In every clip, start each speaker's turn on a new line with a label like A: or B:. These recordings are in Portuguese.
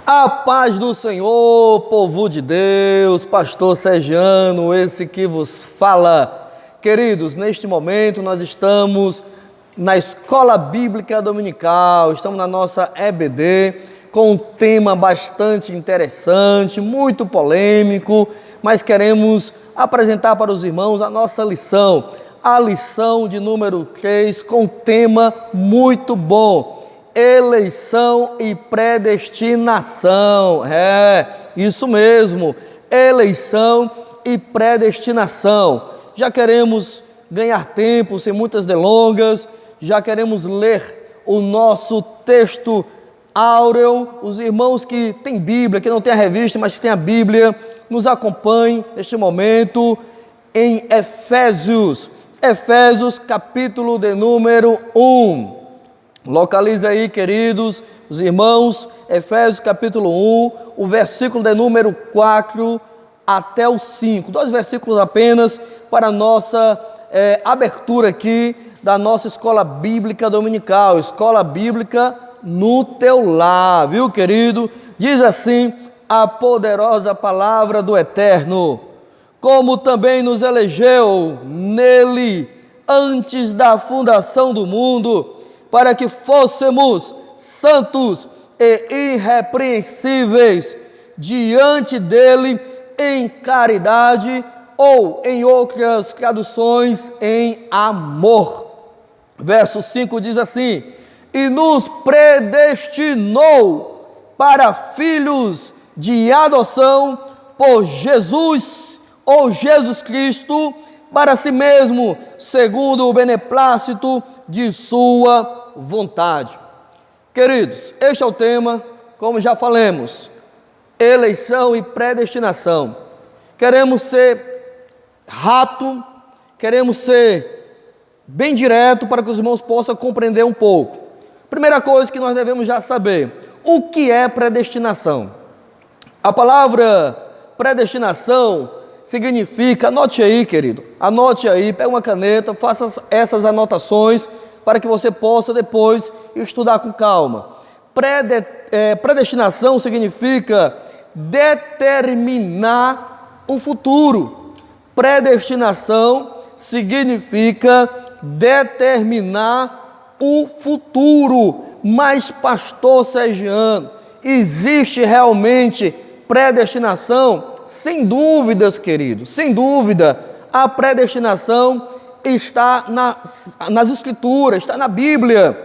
A: A paz do Senhor, povo de Deus, pastor Sergiano, esse que vos fala. Queridos, neste momento nós estamos na Escola Bíblica Dominical, estamos na nossa EBD, com um tema bastante interessante, muito polêmico, mas queremos apresentar para os irmãos a nossa lição, a lição de número 3, com um tema muito bom. Eleição e predestinação. Isso mesmo, eleição e predestinação. Já queremos ganhar tempo, sem muitas delongas, já queremos ler o nosso texto áureo. Os irmãos que têm Bíblia, que não têm a revista, mas que têm a Bíblia, nos acompanhem neste momento em Efésios capítulo de número 1. Localiza aí, queridos, os irmãos, Efésios capítulo 1, o versículo de número 4 até o 5. 2 versículos apenas para a nossa abertura aqui da nossa Escola Bíblica Dominical, Escola Bíblica no teu lar, viu, querido? Diz assim a poderosa palavra do Eterno: como também nos elegeu nele antes da fundação do mundo, para que fôssemos santos e irrepreensíveis diante dele em caridade, ou em outras traduções, em amor. Verso 5 diz assim: e nos predestinou para filhos de adoção por Jesus ou Jesus Cristo, para si mesmo, segundo o beneplácito de sua vontade. Queridos, este é o tema, como já falamos, eleição e predestinação. Queremos ser rápido, queremos ser bem direto para que os irmãos possam compreender um pouco. Primeira coisa que nós devemos já saber: o que é predestinação? A palavra predestinação significa, anote aí, querido, anote aí, pega uma caneta, faça essas anotações para que você possa depois estudar com calma. Predestinação significa determinar um futuro. Predestinação significa determinar o futuro. Mas, pastor Sergiano, existe realmente predestinação? Sem dúvidas, querido, sem dúvida. A predestinação está nas Escrituras, está na Bíblia.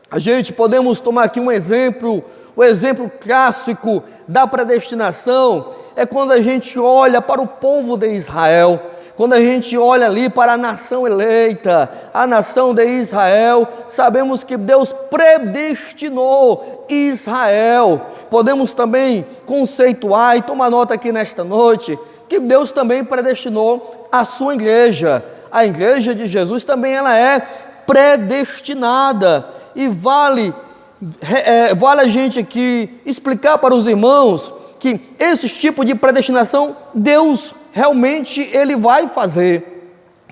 A: A gente podemos tomar aqui um exemplo, o exemplo clássico da predestinação é quando a gente olha para o povo de Israel, quando a gente olha ali para a nação eleita, a nação de Israel. Sabemos que Deus predestinou Israel. Podemos também conceituar e tomar nota aqui nesta noite que Deus também predestinou a sua igreja. A igreja de Jesus também ela é predestinada, e vale a gente aqui explicar para os irmãos que esse tipo de predestinação Deus realmente ele vai fazer.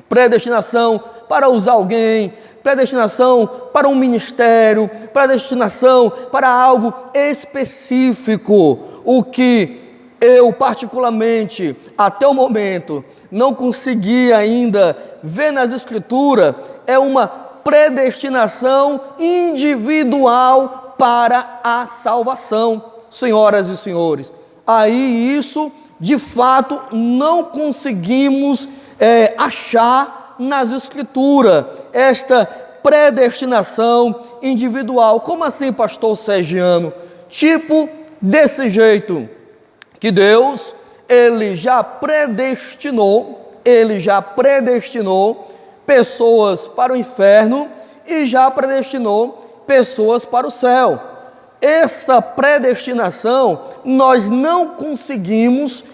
A: Predestinação para usar alguém, predestinação para um ministério, predestinação para algo específico. O que eu particularmente até o momento não consegui ainda ver nas Escrituras é uma predestinação individual para a salvação. Senhoras e senhores, aí isso de fato não conseguimos achar nas Escrituras, esta predestinação individual. Como assim, pastor Sergiano? Tipo desse jeito, que Deus ele já predestinou pessoas para o inferno e já predestinou pessoas para o céu. Essa predestinação nós não conseguimos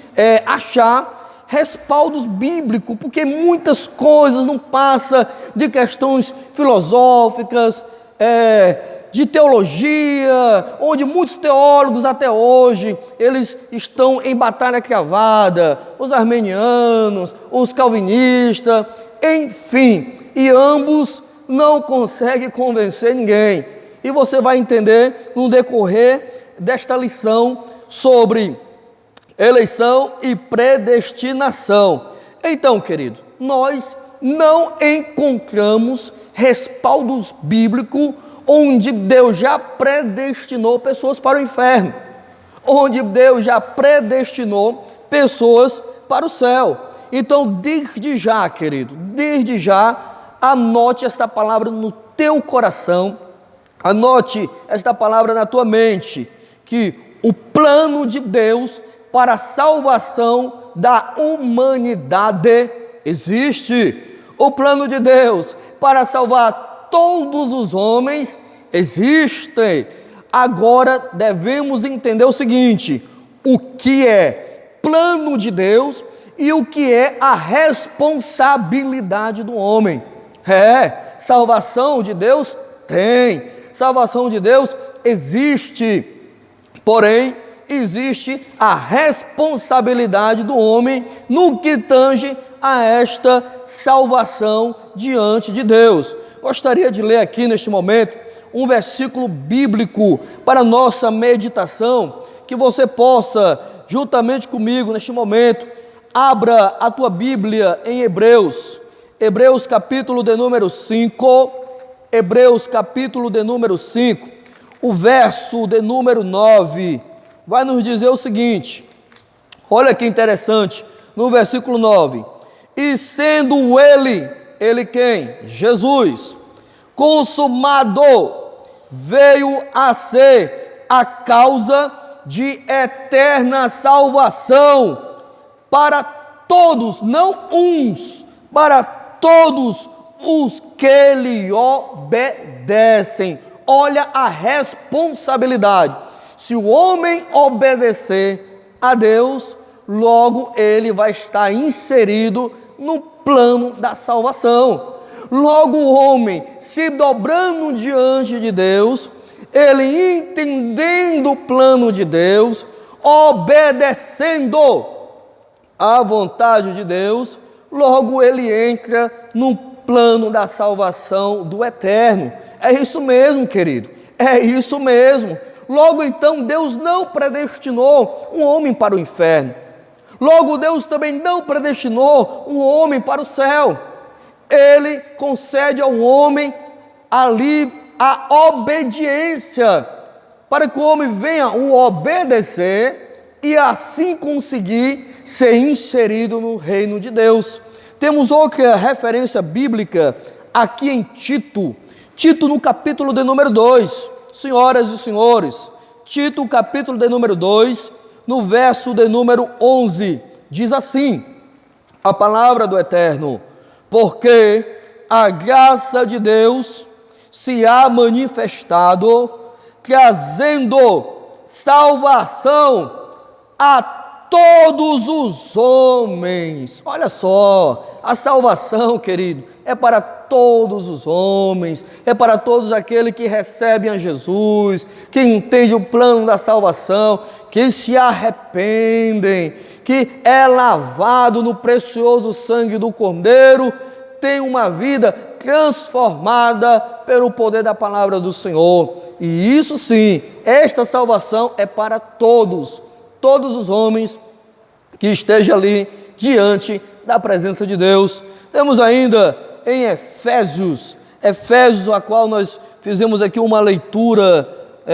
A: achar respaldos bíblicos, porque muitas coisas não passam de questões filosóficas, de teologia, onde muitos teólogos até hoje, eles estão em batalha cravada, os armenianos, os calvinistas, enfim, e ambos não conseguem convencer ninguém. E você vai entender no decorrer desta lição sobre eleição e predestinação. Então, querido, nós não encontramos respaldos bíblicos onde Deus já predestinou pessoas para o inferno, onde Deus já predestinou pessoas para o céu. Então, desde já, querido, desde já, anote esta palavra no teu coração, anote esta palavra na tua mente, que o plano de Deus para a salvação da humanidade existe. O plano de Deus para salvar todos os homens existe. Agora devemos entender o seguinte: o que é plano de Deus e o que é a responsabilidade do homem. Salvação de Deus tem, salvação de Deus existe, porém existe a responsabilidade do homem no que tange a esta salvação diante de Deus. Gostaria de ler aqui neste momento um versículo bíblico para nossa meditação, que você possa, juntamente comigo neste momento, abra a tua Bíblia em Hebreus capítulo de número 5, Hebreus capítulo de número 5, o verso de número 9, vai nos dizer o seguinte, olha que interessante, no versículo 9, e sendo ele quem? Jesus, consumado, veio a ser a causa de eterna salvação para todos, não uns, para todos os que lhe obedecem. Olha a responsabilidade. Se o homem obedecer a Deus, logo ele vai estar inserido no plano da salvação. Logo o homem, se dobrando diante de Deus, ele entendendo o plano de Deus, obedecendo à vontade de Deus, logo ele entra no plano da salvação do eterno. É isso mesmo, querido, é isso mesmo. Logo então Deus não predestinou um homem para o inferno. Logo Deus também não predestinou um homem para o céu. Ele concede ao homem ali a obediência, para que o homem venha o obedecer e assim conseguir ser inserido no reino de Deus. Temos outra referência bíblica aqui em Tito no capítulo de número 2, senhoras e senhores, Tito capítulo de número 2, no verso de número 11, diz assim, a palavra do Eterno: porque a graça de Deus se há manifestado, trazendo salvação a todos os homens. Olha só, a salvação, querido, é para todos os homens, é para todos aqueles que recebem a Jesus, que entendem o plano da salvação, que se arrependem, que é lavado no precioso sangue do Cordeiro, tem uma vida transformada pelo poder da palavra do Senhor. E isso sim, esta salvação é para todos os homens que estejam ali diante da presença de Deus. Temos ainda em Efésios, a qual nós fizemos aqui uma leitura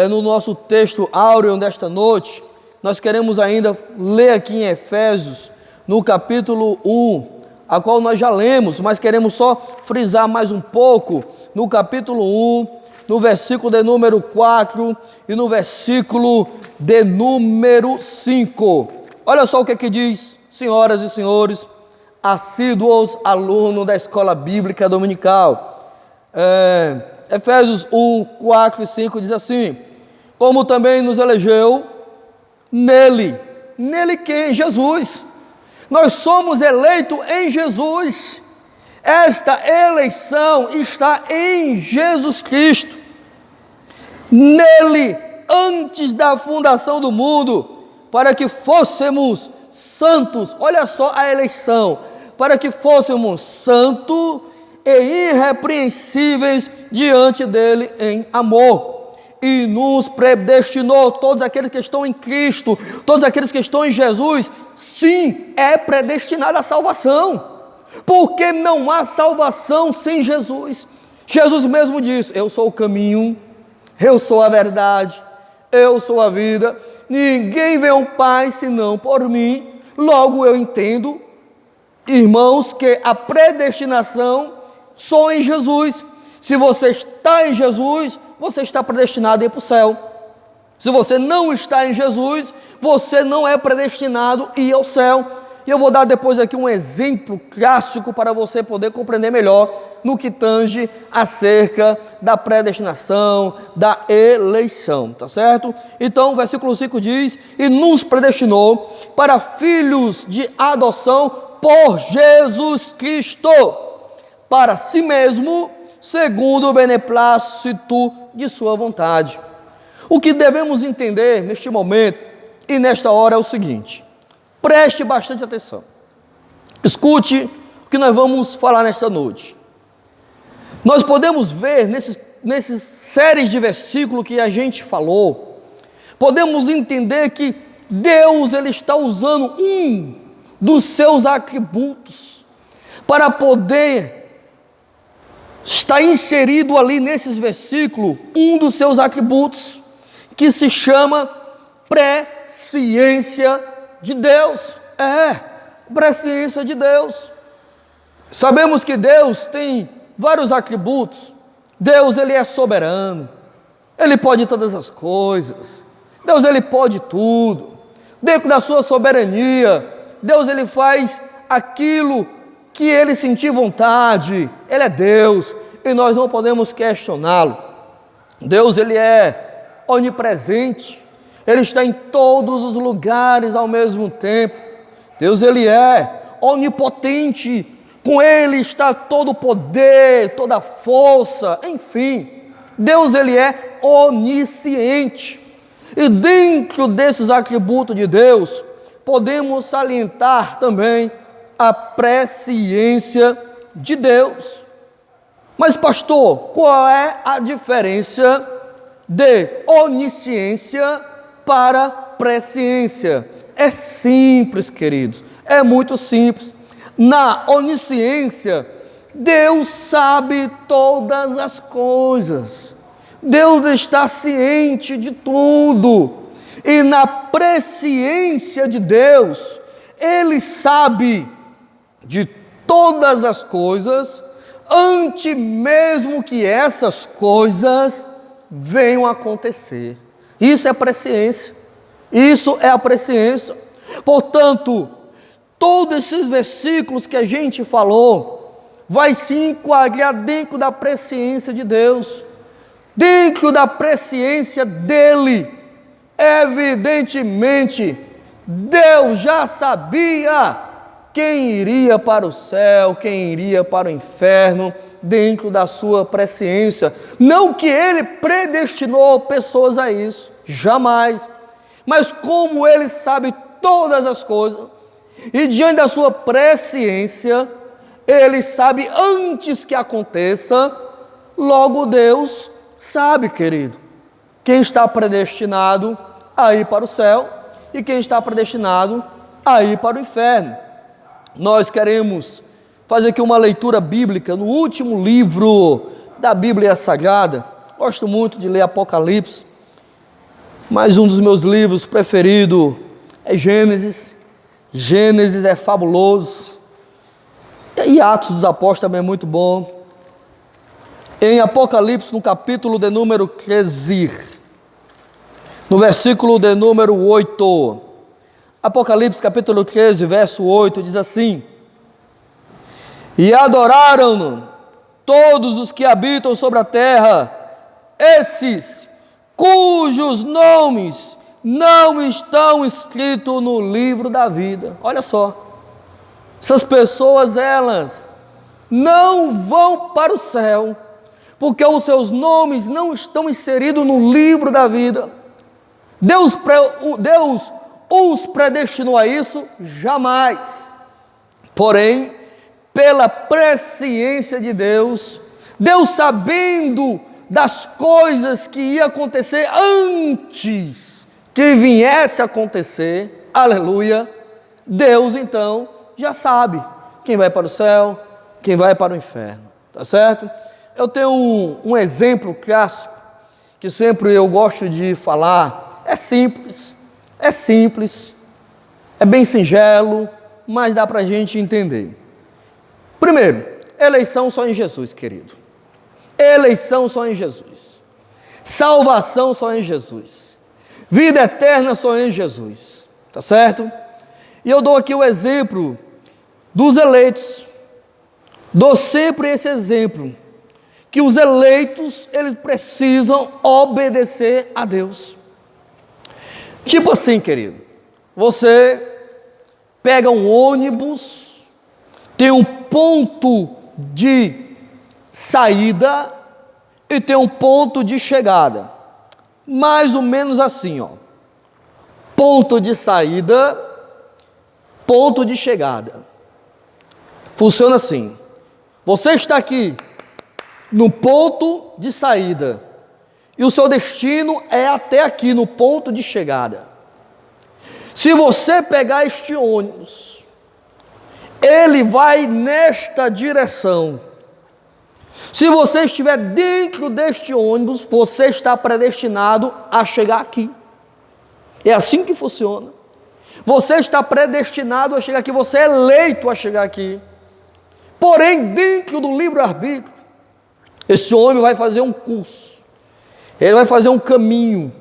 A: no nosso texto áureo desta noite. Nós queremos ainda ler aqui em Efésios, no capítulo 1, a qual nós já lemos, mas queremos só frisar mais um pouco, no capítulo 1, no versículo de número 4 e no versículo de número 5. Olha só o que aqui diz, senhoras e senhores, assíduos alunos da Escola Bíblica Dominical. Efésios 1, 4 e 5 diz assim: como também nos elegeu nele quem? Jesus. Nós somos eleitos em Jesus. Esta eleição está em Jesus Cristo. Nele, antes da fundação do mundo, para que fôssemos santos. Olha só a eleição. Para que fôssemos santos e irrepreensíveis diante dele em amor. e nos predestinou. Todos aqueles que estão em Cristo, todos aqueles que estão em Jesus, sim, é predestinada a salvação, porque não há salvação sem Jesus. Jesus mesmo disse: eu sou o caminho, eu sou a verdade, eu sou a vida, ninguém vê ao Pai senão por mim. Logo eu entendo, irmãos, que a predestinação só em Jesus. Se você está em Jesus, você está predestinado a ir para o céu. Se você não está em Jesus, você não é predestinado a ir ao céu. E eu vou dar depois aqui um exemplo clássico para você poder compreender melhor no que tange acerca da predestinação, da eleição, tá certo? Então o versículo 5 diz: e nos predestinou para filhos de adoção por Jesus Cristo, para si mesmo, segundo o beneplácito de sua vontade. O que devemos entender neste momento e nesta hora é o seguinte: preste bastante atenção, escute o que nós vamos falar nesta noite. Nós podemos ver nesses séries de versículos que a gente falou, podemos entender que Deus ele está usando um dos seus atributos para poder está inserido ali nesses versículos um dos seus atributos, que se chama presciência de Deus. Presciência de Deus. Sabemos que Deus tem vários atributos. Deus ele é soberano, ele pode todas as coisas, Deus ele pode tudo. Dentro da sua soberania, Deus ele faz aquilo que ele sentir vontade. Ele é Deus e nós não podemos questioná-lo. Deus ele é onipresente, ele está em todos os lugares ao mesmo tempo. Deus ele é onipotente, com ele está todo o poder, toda a força, enfim. Deus ele é onisciente. E dentro desses atributos de Deus, podemos salientar também a presciência de Deus. Mas pastor, qual é a diferença de onisciência para presciência? É simples, queridos, é muito simples. Na onisciência, Deus sabe todas as coisas, Deus está ciente de tudo. E na presciência de Deus, Ele sabe de todas as coisas, antes mesmo que essas coisas venham a acontecer. Isso é presciência, isso é a presciência. Portanto, todos esses versículos que a gente falou, vai se enquadrar dentro da presciência de Deus, dentro da presciência dEle. Evidentemente, Deus já sabia quem iria para o céu, quem iria para o inferno, dentro da sua presciência. Não que Ele predestinou pessoas a isso, jamais. Mas como Ele sabe todas as coisas, e diante da sua presciência, Ele sabe antes que aconteça, logo Deus sabe, querido, quem está predestinado a ir para o céu e quem está predestinado a ir para o inferno. Nós queremos fazer aqui uma leitura bíblica no último livro da Bíblia Sagrada. Gosto muito de ler Apocalipse, mas um dos meus livros preferidos é Gênesis. Gênesis é fabuloso, e Atos dos Apóstolos também é muito bom. Em Apocalipse, no capítulo de número 13, no versículo de número 8, Apocalipse capítulo 13, verso 8, diz assim: e adoraram-no todos os que habitam sobre a terra, esses cujos nomes não estão escritos no livro da vida. Olha só, essas pessoas, elas não vão para o céu, porque os seus nomes não estão inseridos no livro da vida. Deus os predestinou a isso? Jamais. Porém, pela presciência de Deus, Deus sabendo das coisas que ia acontecer antes que viesse a acontecer, aleluia, Deus então já sabe quem vai para o céu, quem vai para o inferno, tá certo? Eu tenho um exemplo clássico que sempre eu gosto de falar, é simples, é bem singelo, mas dá para a gente entender. Primeiro, eleição só em Jesus, querido. Eleição só em Jesus. Salvação só em Jesus. Vida eterna só em Jesus. Tá certo? E eu dou aqui o exemplo dos eleitos. Dou sempre esse exemplo. Que os eleitos, eles precisam obedecer a Deus. Tipo assim, querido. Você pega um ônibus, tem um ponto de saída e tem um ponto de chegada. Mais ou menos assim, ó. Ponto de saída, ponto de chegada. Funciona assim. Você está aqui no ponto de saída e o seu destino é até aqui no ponto de chegada. Se você pegar este ônibus, ele vai nesta direção. Se você estiver dentro deste ônibus, você está predestinado a chegar aqui. É assim que funciona. Você está predestinado a chegar aqui, você é eleito a chegar aqui. Porém, dentro do livre-arbítrio, esse homem vai fazer um curso. Ele vai fazer um caminho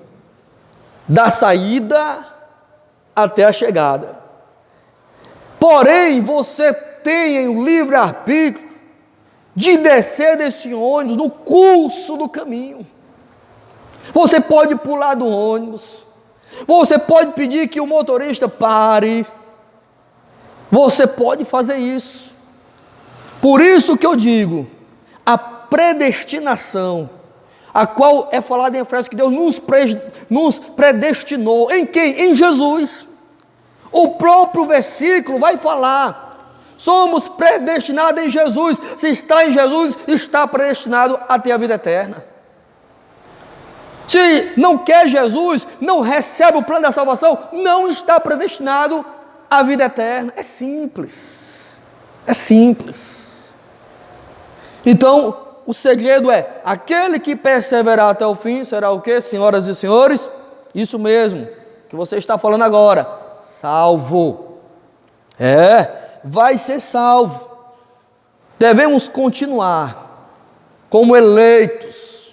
A: da saída até a chegada. Porém, você tem o livre-arbítrio de descer desse ônibus no curso do caminho. Você pode pular do ônibus. Você pode pedir que o motorista pare. Você pode fazer isso. Por isso que eu digo, a predestinação, a qual é falada em Efésios, que Deus nos predestinou. Em quem? Em Jesus. O próprio versículo vai falar, somos predestinados em Jesus. Se está em Jesus, está predestinado a ter a vida eterna. Se não quer Jesus, não recebe o plano da salvação, não está predestinado à vida eterna. É simples. É simples. Então, o segredo é, aquele que perseverar até o fim, será o quê, senhoras e senhores? Isso mesmo, que você está falando agora. Salvo. Vai ser salvo. Devemos continuar como eleitos,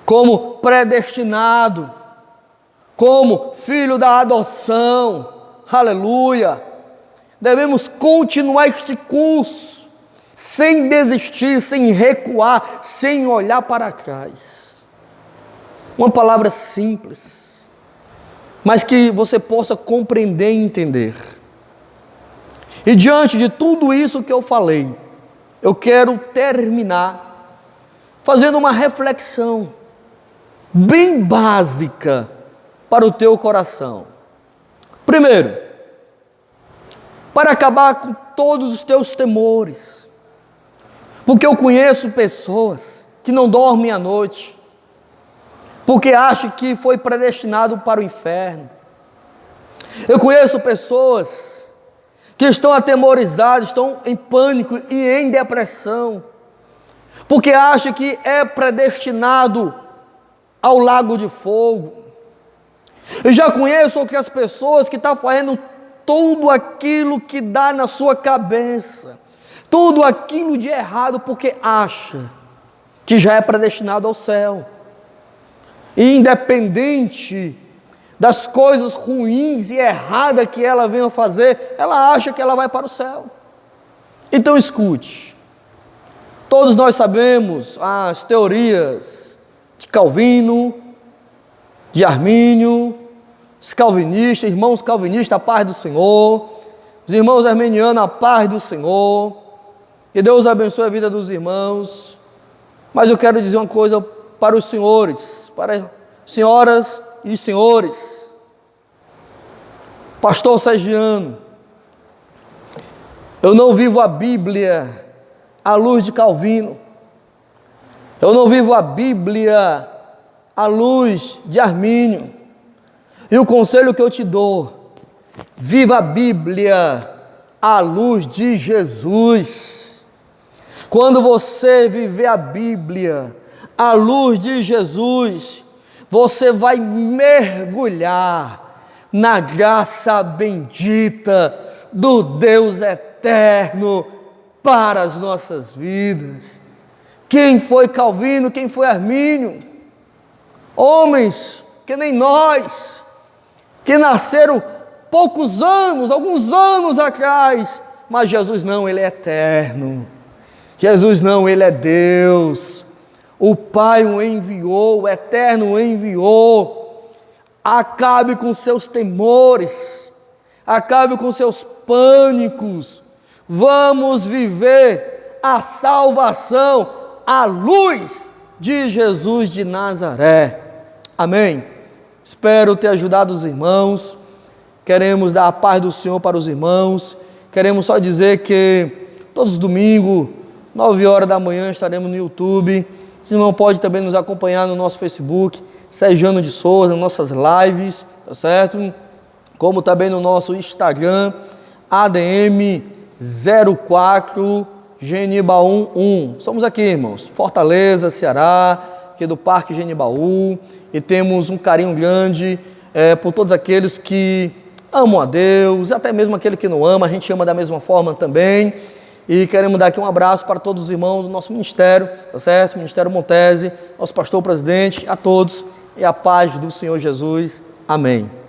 A: como predestinado, como filho da adoção. Aleluia. Devemos continuar este curso, sem desistir, sem recuar, sem olhar para trás. Uma palavra simples, mas que você possa compreender e entender. E diante de tudo isso que eu falei, eu quero terminar fazendo uma reflexão bem básica para o teu coração. Primeiro, para acabar com todos os teus temores, porque eu conheço pessoas que não dormem à noite, porque acham que foi predestinado para o inferno. Eu conheço pessoas que estão atemorizadas, estão em pânico e em depressão, porque acham que é predestinado ao lago de fogo. Eu já conheço outras pessoas que estão fazendo tudo aquilo que dá na sua cabeça, tudo aquilo de errado, porque acha que já é predestinado ao céu. E independente das coisas ruins e erradas que ela venha fazer, ela acha que ela vai para o céu. Então escute, todos nós sabemos as teorias de Calvino, de Armínio, os calvinistas, irmãos calvinistas, a paz do Senhor, os irmãos arminianos, a paz do Senhor, que Deus abençoe a vida dos irmãos. Mas eu quero dizer uma coisa para os senhores, para senhoras e senhores. Pastor Sergiano, eu não vivo a Bíblia à luz de Calvino, Eu não vivo a Bíblia à luz de Armínio. E o conselho que eu te dou: viva a Bíblia à luz de Jesus. Quando você viver a Bíblia à luz de Jesus, você vai mergulhar na graça bendita do Deus eterno para as nossas vidas. Quem foi Calvino? Quem foi Armínio? Homens que nem nós, que nasceram poucos anos, alguns anos atrás, mas Jesus não, Ele é eterno. Jesus não, Ele é Deus. O Pai o enviou, o Eterno o enviou. Acabe com seus temores, acabe com seus pânicos. Vamos viver a salvação à luz de Jesus de Nazaré. Amém? Espero ter ajudado os irmãos. Queremos dar a paz do Senhor para os irmãos. Queremos só dizer que todos os domingos, 9 horas da manhã, estaremos no YouTube. Os irmãos podem também nos acompanhar no nosso Facebook, Sergiano de Souza, nas nossas lives, tá certo? Como também no nosso Instagram, ADM04 Genibaú 1. Somos aqui, irmãos, Fortaleza, Ceará, aqui do Parque Genibaú, e temos um carinho grande por todos aqueles que amam a Deus, até mesmo aquele que não ama, a gente ama da mesma forma também. E queremos dar aqui um abraço para todos os irmãos do nosso ministério, tá certo? Ministério Montese, nosso pastor presidente, a todos, e a paz do Senhor Jesus. Amém.